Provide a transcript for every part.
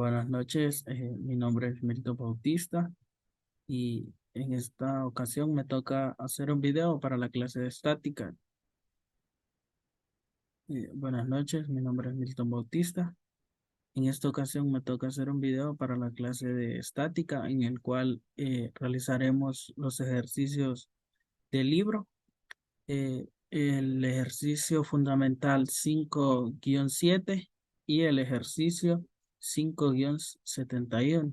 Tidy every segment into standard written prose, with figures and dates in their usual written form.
Buenas noches, mi nombre es Milton Bautista y en esta ocasión me toca hacer un video para la clase de estática. Buenas noches, mi nombre es Milton Bautista. En esta ocasión me toca hacer un video para la clase de estática en el cual realizaremos los ejercicios del libro. El ejercicio fundamental 5-7 y el ejercicio 5-71.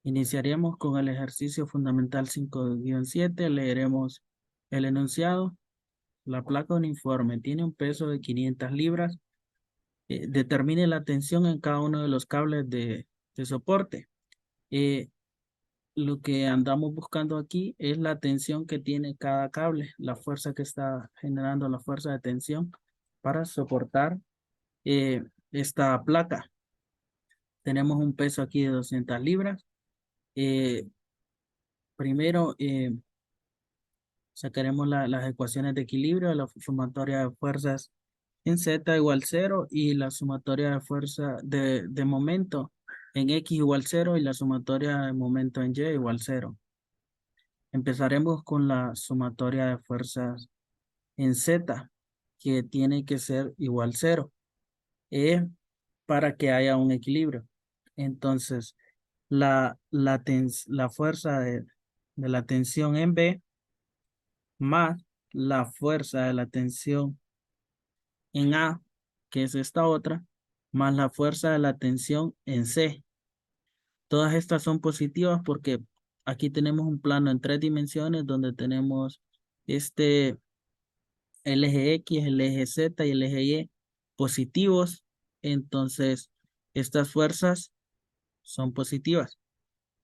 Iniciaríamos con el ejercicio fundamental 5-7. Leeremos el enunciado. La placa uniforme tiene un peso de 500 libras. Determine la tensión en cada uno de los cables de soporte. Eh, lo que andamos buscando aquí es la tensión que tiene cada cable, la fuerza que está generando la fuerza de tensión para soportar esta placa. Tenemos un peso aquí de 200 libras. Eh, Primero, sacaremos las ecuaciones de equilibrio, la sumatoria de fuerzas en Z igual 0 y la sumatoria de fuerza de momento en X igual 0 y la sumatoria de momento en Y igual 0. Empezaremos con la sumatoria de fuerzas en Z, que tiene que ser igual 0, para que haya un equilibrio. Entonces, la fuerza de la tensión en B más la fuerza de la tensión en A, que es esta otra, más la fuerza de la tensión en C. Todas estas son positivas porque aquí tenemos un plano en 3 dimensiones donde tenemos este, el eje X, el eje Z y el eje Y positivos. Entonces, estas fuerzas son positivas.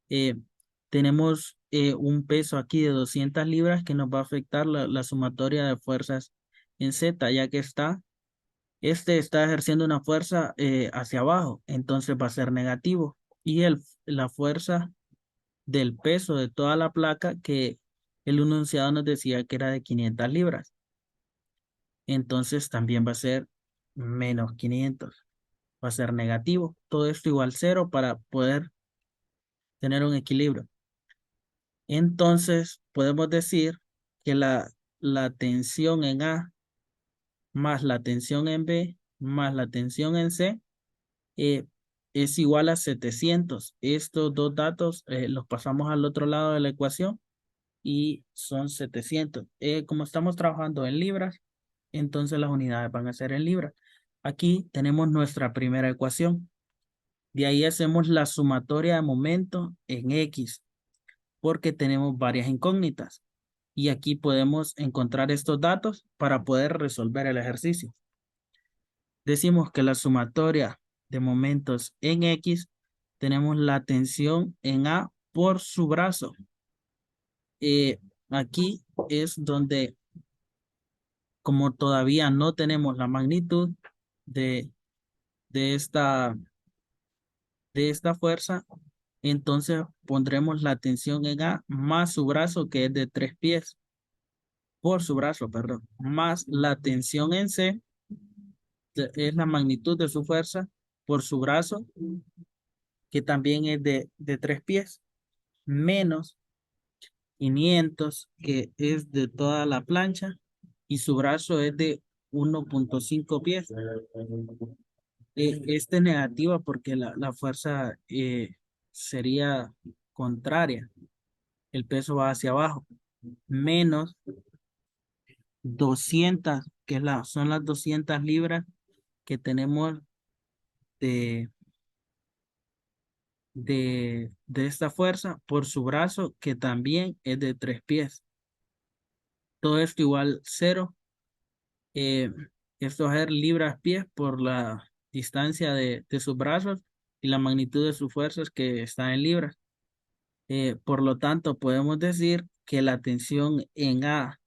Eh, Tenemos un peso aquí de 200 libras que nos va a afectar la sumatoria de fuerzas en Z, ya que este está ejerciendo una fuerza hacia abajo, entonces va a ser negativo. Y la fuerza del peso de toda la placa que el enunciado nos decía que era de 500 libras, entonces también va a ser menos 500, va a ser negativo. Todo esto igual 0 para poder tener un equilibrio. Entonces podemos decir que la tensión en A más la tensión en B más la tensión en C eh, es igual a 700. Estos dos datos los pasamos al otro lado de la ecuación y son 700. Como estamos trabajando en libras, entonces las unidades van a ser en libras. Aquí tenemos nuestra primera ecuación. De ahí hacemos la sumatoria de momento en X, porque tenemos varias incógnitas. Y aquí podemos encontrar estos datos para poder resolver el ejercicio. Decimos que la sumatoria de momentos en X, tenemos la tensión en A por su brazo. Aquí es donde, como todavía no tenemos la magnitud de, de esta, de esta fuerza, entonces pondremos la tensión en A más su brazo, que es de 3 pies, por su brazo, perdón, más la tensión en C, es la magnitud de su fuerza por su brazo, que también es de 3 pies, menos 500, que es de toda la plancha, y su brazo es de 1.5 pies. Este es negativa porque la fuerza sería contraria. El peso va hacia abajo. Menos 200, que son las 200 libras que tenemos de, de esta fuerza por su brazo, que también es de 3 pies. Todo esto igual 0. Eh, Esto es libras pies por la distancia de sus brazos y la magnitud de sus fuerzas, que está en libras. Por lo tanto, podemos decir que la tensión en A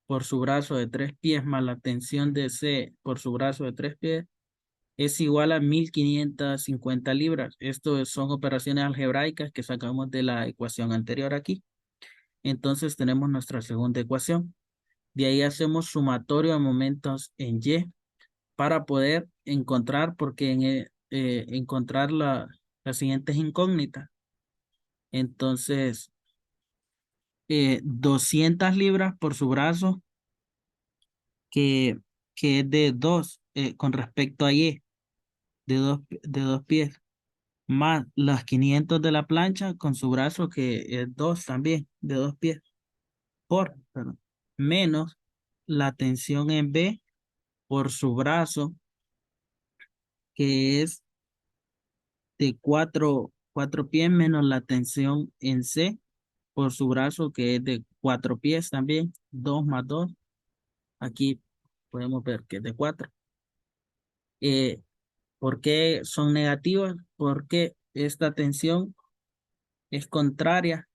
por su brazo de 3 pies más la tensión de C por su brazo de 3 pies es igual a 1550 libras. Esto son operaciones algebraicas que sacamos de la ecuación anterior aquí. Entonces tenemos nuestra segunda ecuación. De ahí hacemos sumatorio de momentos en Y para poder encontrar, porque encontrar las siguientes incógnitas. Entonces, 200 libras por su brazo, que, que es de 2 con respecto a Y, de dos pies, más las 500 de la plancha con su brazo, que es 2 también, de 2 pies, perdón, menos la tensión en B por su brazo, que es de 4 pies, menos la tensión en C por su brazo, que es de 4 pies también, 2 más 2. Aquí podemos ver que es de 4. Eh, ¿Por qué son negativas? Porque esta tensión es contraria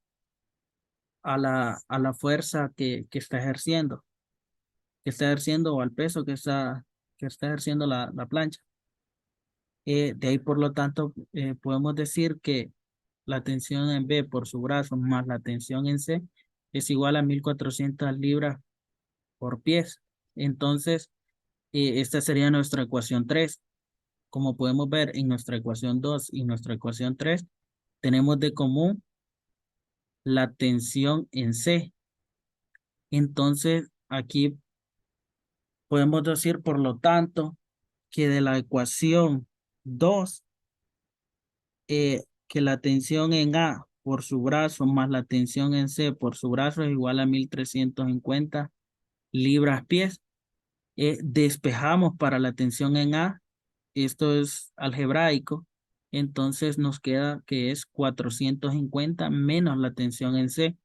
a la fuerza que está ejerciendo, o al peso que está ejerciendo la plancha. De ahí, por lo tanto, podemos decir que la tensión en B por su brazo más la tensión en C es igual a 1400 libras por pies. Entonces, esta sería nuestra ecuación 3. Como podemos ver en nuestra ecuación 2 y nuestra ecuación 3, tenemos de común la tensión en C. Entonces, aquí podemos decir, por lo tanto, que de la ecuación 2, que la tensión en A por su brazo más la tensión en C por su brazo es igual a 1350 libras pies. Despejamos para la tensión en A, esto es algebraico, entonces nos queda que es 450 menos la tensión en C.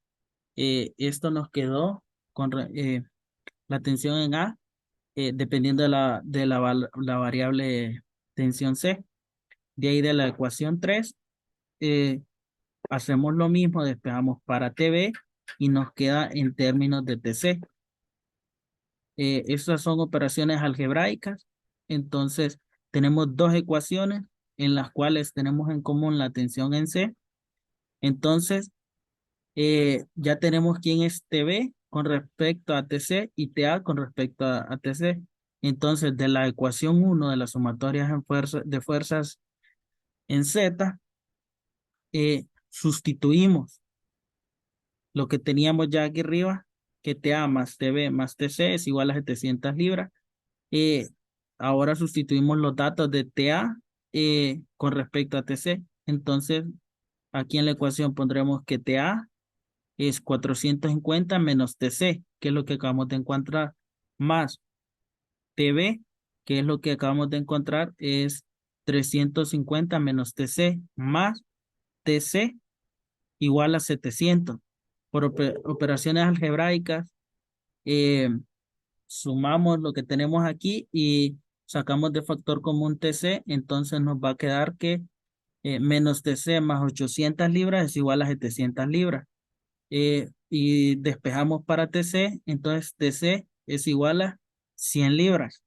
Esto nos quedó con la tensión en A, dependiendo la variable tensión C. De ahí de la ecuación 3, eh, hacemos lo mismo, despejamos para TB y nos queda en términos de TC. Estas son operaciones algebraicas, entonces tenemos dos ecuaciones en las cuales tenemos en común la tensión en C. Entonces, ya tenemos quién es TB con respecto a TC y TA con respecto a TC. Entonces, de la ecuación 1 de las sumatorias de fuerzas en Z, sustituimos lo que teníamos ya aquí arriba, que TA más TB más TC es igual a 700 libras. Eh, Ahora sustituimos los datos de TA con respecto a TC. Entonces, aquí en la ecuación pondremos que TA es 450 menos TC, que es lo que acabamos de encontrar, más TB, que es lo que acabamos de encontrar, es 350 menos TC, más TC igual a 700. Por operaciones algebraicas, eh, sumamos lo que tenemos aquí y sacamos de factor común TC, entonces nos va a quedar que menos TC más 800 libras es igual a 700 libras. Y despejamos para TC, entonces TC es igual a 100 libras.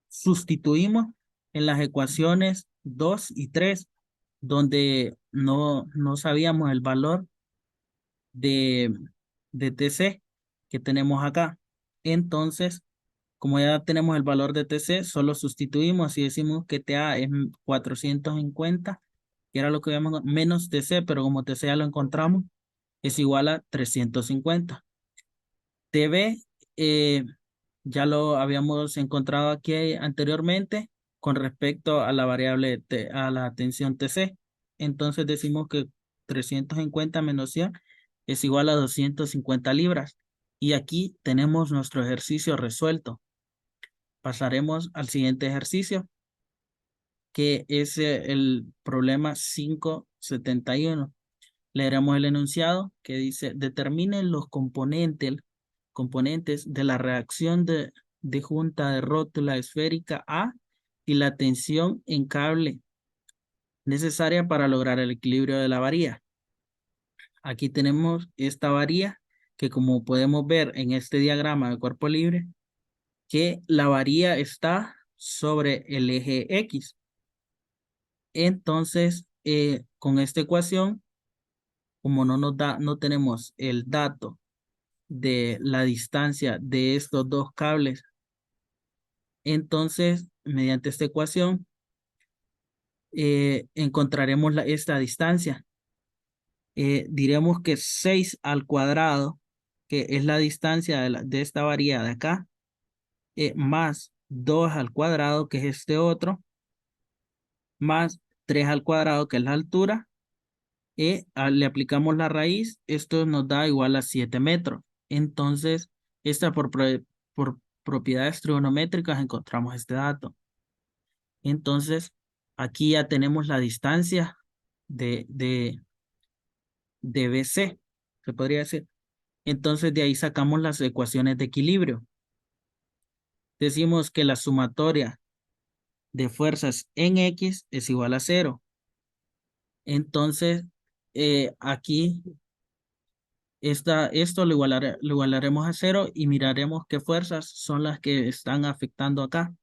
Sustituimos en las ecuaciones 2 y 3, donde no sabíamos el valor de, de TC que tenemos acá. Entonces, como ya tenemos el valor de TC, solo sustituimos y decimos que TA es 450, que era lo que habíamos, menos TC, pero como TC ya lo encontramos, es igual a 350. TB, ya lo habíamos encontrado aquí anteriormente con respecto a la variable, a la tensión TC. Entonces decimos que 350 menos 100 es igual a 250 libras. Y aquí tenemos nuestro ejercicio resuelto. Pasaremos al siguiente ejercicio, que es el problema 571. Leeremos el enunciado que dice: determinen los componentes de la reacción de junta de rótula esférica A y la tensión en cable necesaria para lograr el equilibrio de la varilla. Aquí tenemos esta varilla que, como podemos ver en este diagrama de cuerpo libre, que la varilla está sobre el eje X. Entonces, con esta ecuación, como no tenemos el dato de la distancia de estos dos cables, entonces, mediante esta ecuación, encontraremos esta distancia. Diremos que 6 al cuadrado, que es la distancia de esta varilla de acá, más 2 al cuadrado, que es este otro, más 3 al cuadrado, que es la altura, le aplicamos la raíz, esto nos da igual a 7 metros. Entonces, esta por propiedades trigonométricas encontramos este dato. Entonces, aquí ya tenemos la distancia de BC, se podría decir. Entonces, de ahí sacamos las ecuaciones de equilibrio. Decimos que la sumatoria de fuerzas en X es igual a 0. Entonces, aquí esto lo igualaremos a 0 y miraremos qué fuerzas son las que están afectando acá.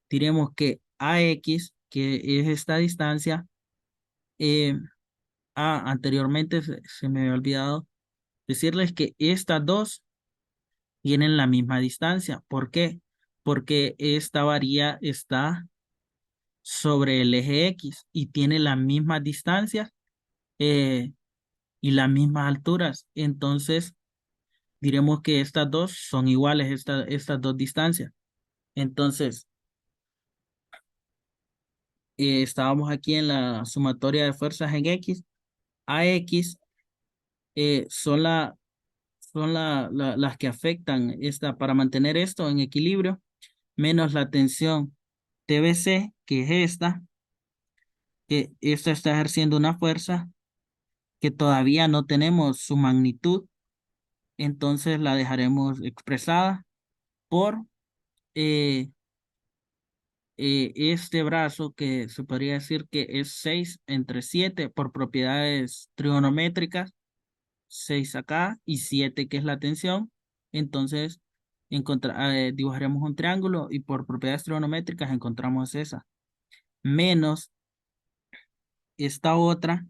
Diremos que AX, que es esta distancia, eh, anteriormente se me había olvidado decirles que estas dos tienen la misma distancia. ¿Por qué? Porque esta varilla está sobre el eje X y tiene la misma distancia eh, y las mismas alturas. Entonces, diremos que estas dos son iguales, estas dos distancias. Entonces, estábamos aquí en la sumatoria de fuerzas en X. AX son, las que afectan para mantener esto en equilibrio, menos la tensión TBC, que es que esta está ejerciendo una fuerza que todavía no tenemos su magnitud, entonces la dejaremos expresada por eh, este brazo, que se podría decir que es 6 entre 7 por propiedades trigonométricas, 6 acá y 7 que es la tensión. Entonces dibujaremos un triángulo y por propiedades trigonométricas encontramos esa, menos esta otra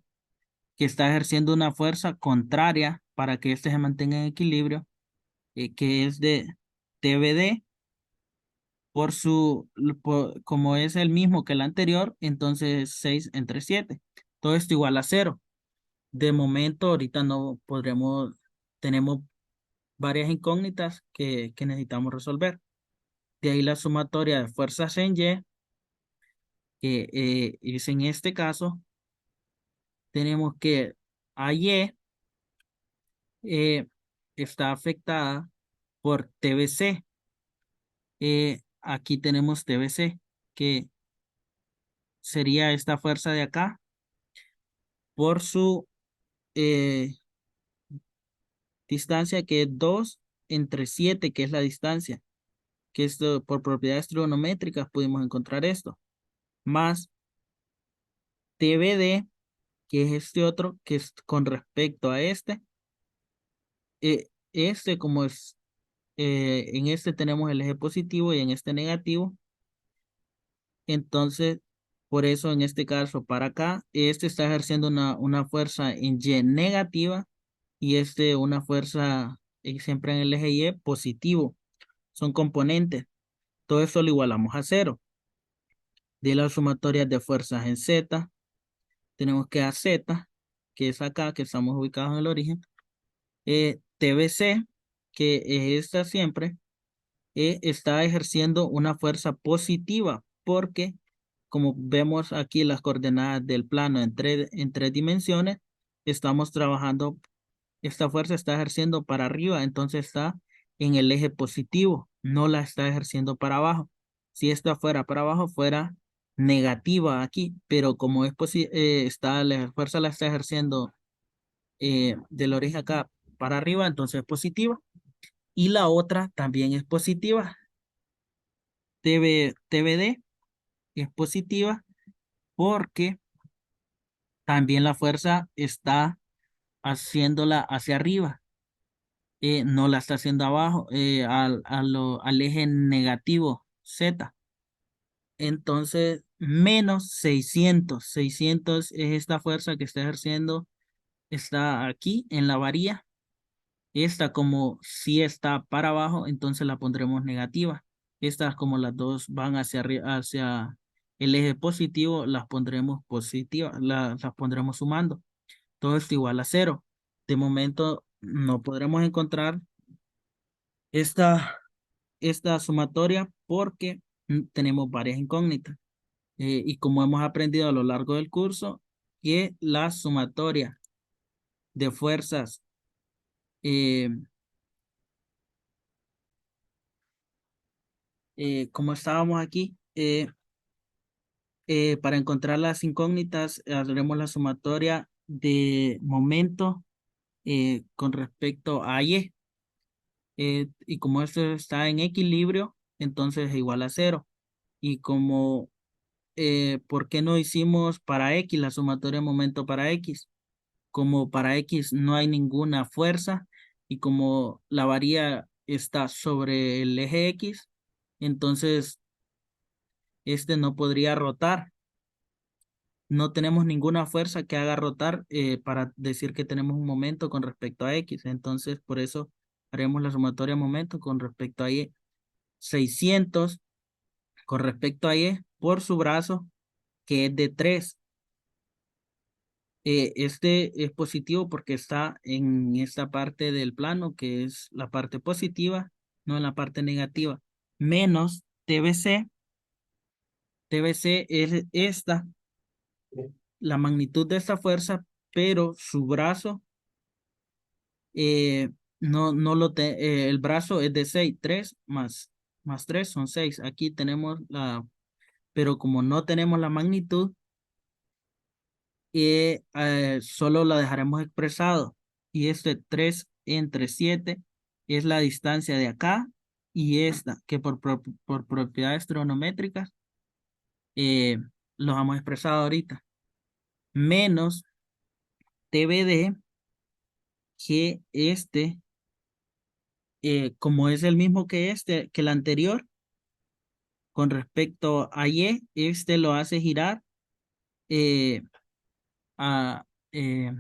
que está ejerciendo una fuerza contraria para que éste se mantenga en equilibrio, que es de TBD como es el mismo que el anterior, entonces 6 entre 7. Todo esto igual a 0. De momento, ahorita no podremos, tenemos varias incógnitas que necesitamos resolver. De ahí la sumatoria de fuerzas en Y, que es en este caso, tenemos que AY está afectada por TBC. Aquí tenemos TBC, que sería esta fuerza de acá por su eh, distancia, que es 2 entre 7, que es la distancia, que esto por propiedades trigonométricas pudimos encontrar esto, más TBD, que es este otro, que es con respecto a este como es, en este tenemos el eje positivo y en este negativo, entonces por eso en este caso para acá, este está ejerciendo una fuerza en Y negativa y una fuerza siempre en el eje Y positivo. Son componentes. Todo eso lo igualamos a 0. De las sumatorias de fuerzas en Z, tenemos que a Z, que es acá, que estamos ubicados en el origen, TBC, que es esta siempre, está ejerciendo una fuerza positiva, porque como vemos aquí las coordenadas del plano en tres dimensiones, estamos trabajando, esta fuerza está ejerciendo para arriba, entonces está en el eje positivo, no la está ejerciendo para abajo. Si esta fuera para abajo, fuera negativa aquí, pero como la fuerza la está ejerciendo del origen acá para arriba, entonces es positiva. Y la otra también es positiva. TBD es positiva porque también la fuerza está haciéndola hacia arriba, no la está haciendo abajo, al eje negativo Z. Entonces, menos 600. 600 es esta fuerza que está ejerciendo, está aquí en la varilla. Esta como si está para abajo, entonces la pondremos negativa. Estas como las dos van hacia arriba, el eje positivo las pondremos positivas, las pondremos sumando. Todo esto igual a cero. De momento no podremos encontrar esta, esta sumatoria porque tenemos varias incógnitas. Y como hemos aprendido a lo largo del curso, que la sumatoria de fuerzas eh, como estábamos aquí, para encontrar las incógnitas, haremos la sumatoria de momento con respecto a Y. Y como esto está en equilibrio, entonces es igual a cero. Y como, ¿por qué no hicimos para X la sumatoria de momento para X? Como para X no hay ninguna fuerza y como la varía está sobre el eje X, entonces este no podría rotar. No tenemos ninguna fuerza que haga rotar para decir que tenemos un momento con respecto a X. Entonces, por eso haremos la sumatoria de momento con respecto a Y. 600 con respecto a Y por su brazo, que es de 3. Este es positivo porque está en esta parte del plano, que es la parte positiva, no en la parte negativa. Menos TBC. TBC es esta, la magnitud de esta fuerza, pero su brazo no el brazo es de 6, 3 más 3 son 6. Aquí tenemos pero como no tenemos la magnitud, solo la dejaremos expresado. Y este 3 entre 7 es la distancia de acá y esta, que por propiedades trigonométricas eh, los hemos expresado ahorita. Menos TBD, que como es el mismo que que el anterior, con respecto a Y, este lo hace girar eh, a, eh,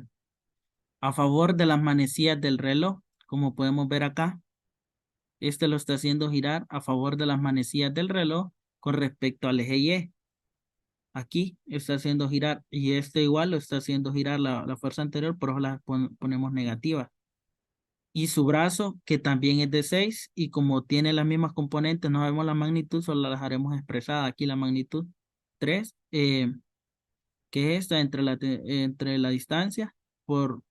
a favor de las manecillas del reloj, como podemos ver acá. Este lo está haciendo girar a favor de las manecillas del reloj con respecto al eje Y. Aquí está haciendo girar y este igual lo está haciendo girar la fuerza anterior, por eso la ponemos negativa. Y su brazo, que también es de 6 y como tiene las mismas componentes, no sabemos la magnitud, solo la dejaremos expresada aquí la magnitud 3, que es esta entre la distancia por,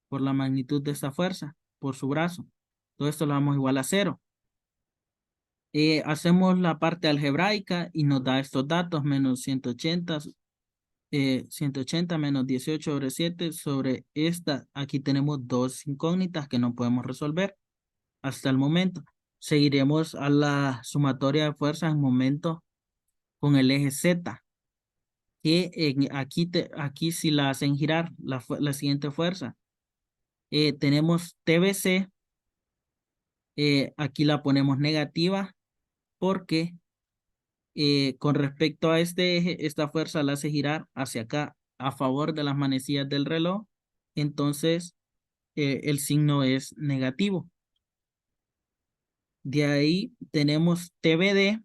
por la magnitud de esta fuerza, por su brazo. Todo esto lo damos igual a cero. Hacemos la parte algebraica y nos da estos datos, menos 180, 180 menos 18 sobre 7 sobre esta. Aquí tenemos dos incógnitas que no podemos resolver hasta el momento. Seguiremos a la sumatoria de fuerzas en momento con el eje Z, que aquí sí la hacen girar la siguiente fuerza. Tenemos TBC, aquí la ponemos negativa porque con respecto a este eje, esta fuerza la hace girar hacia acá a favor de las manecillas del reloj, entonces el signo es negativo. De ahí tenemos TBD,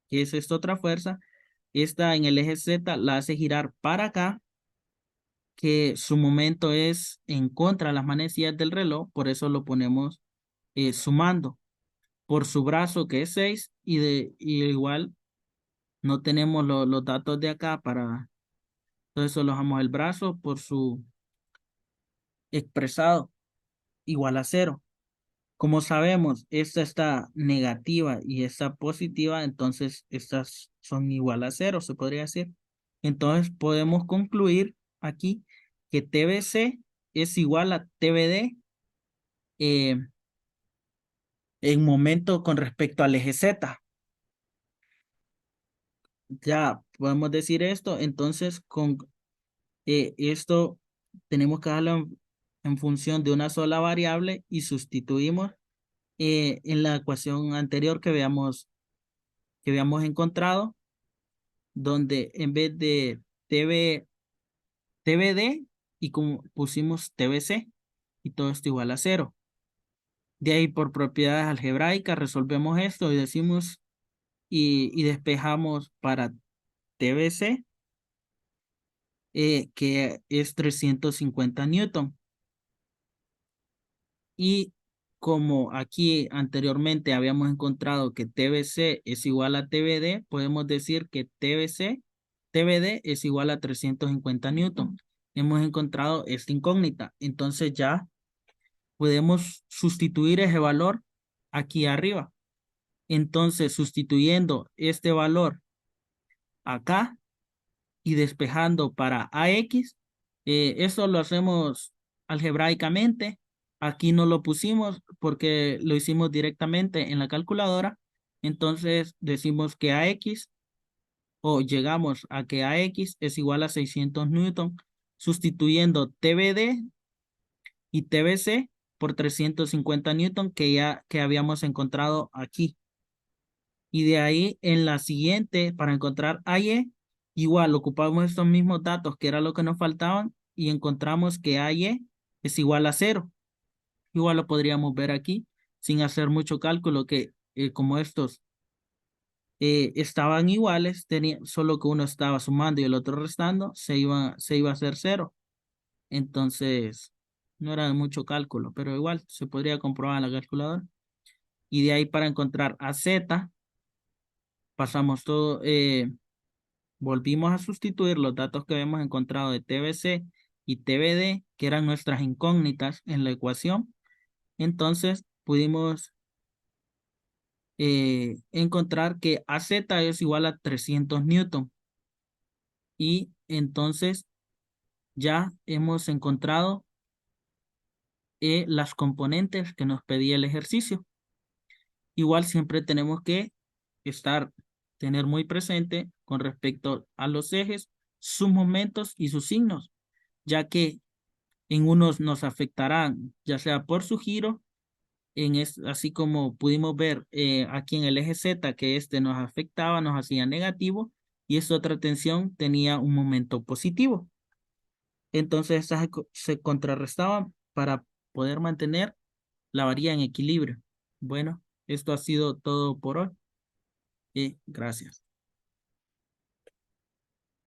que es esta otra fuerza, esta en el eje Z la hace girar para acá, que su momento es en contra de las manecillas del reloj, por eso lo ponemos sumando por su brazo que es 6 y igual no tenemos los datos de acá entonces solo dejamos el brazo por su expresado igual a cero. Como sabemos, esta está negativa y esta positiva, entonces estas son igual a cero, se podría decir. Entonces podemos concluir aquí que TBC es igual a TBD eh, en momento con respecto al eje Z. Ya podemos decir esto, entonces con esto tenemos que darlo en función de una sola variable y sustituimos en la ecuación anterior que habíamos encontrado, donde en vez de TBD y como pusimos TBC y todo esto igual a cero. De ahí por propiedades algebraicas resolvemos esto y decimos y despejamos para TBC, que es 350 newton. Y como aquí anteriormente habíamos encontrado que TBC es igual a TBD, podemos decir que TBD es igual a 350 newton. Hemos encontrado esta incógnita. Entonces ya podemos sustituir ese valor aquí arriba. Entonces, sustituyendo este valor acá y despejando para AX, eso lo hacemos algebraicamente. Aquí no lo pusimos porque lo hicimos directamente en la calculadora. Entonces decimos que AX, o llegamos a que AX es igual a 600 newton, sustituyendo TBD y TBC por 350 newton que habíamos encontrado aquí. Y de ahí en la siguiente, para encontrar AY, igual ocupamos estos mismos datos que era lo que nos faltaban y encontramos que AY es igual a 0. Igual lo podríamos ver aquí sin hacer mucho cálculo, que como estos estaban iguales, solo que uno estaba sumando y el otro restando, se iba a hacer 0. Entonces, no era de mucho cálculo, pero igual se podría comprobar en la calculadora. Y de ahí para encontrar a Z, pasamos todo, volvimos a sustituir los datos que habíamos encontrado de TBC y TBD, que eran nuestras incógnitas en la ecuación. Entonces pudimos encontrar que AZ es igual a 300 newton. Y entonces ya hemos encontrado las componentes que nos pedía el ejercicio. Igual siempre tenemos que tener muy presente con respecto a los ejes, sus momentos y sus signos, ya que en unos nos afectarán, ya sea por su giro, así como pudimos ver aquí en el eje Z, que este nos afectaba, nos hacía negativo, y esta otra tensión tenía un momento positivo. Entonces estas se contrarrestaban para poder mantener la varilla en equilibrio. Bueno, esto ha sido todo por hoy y gracias.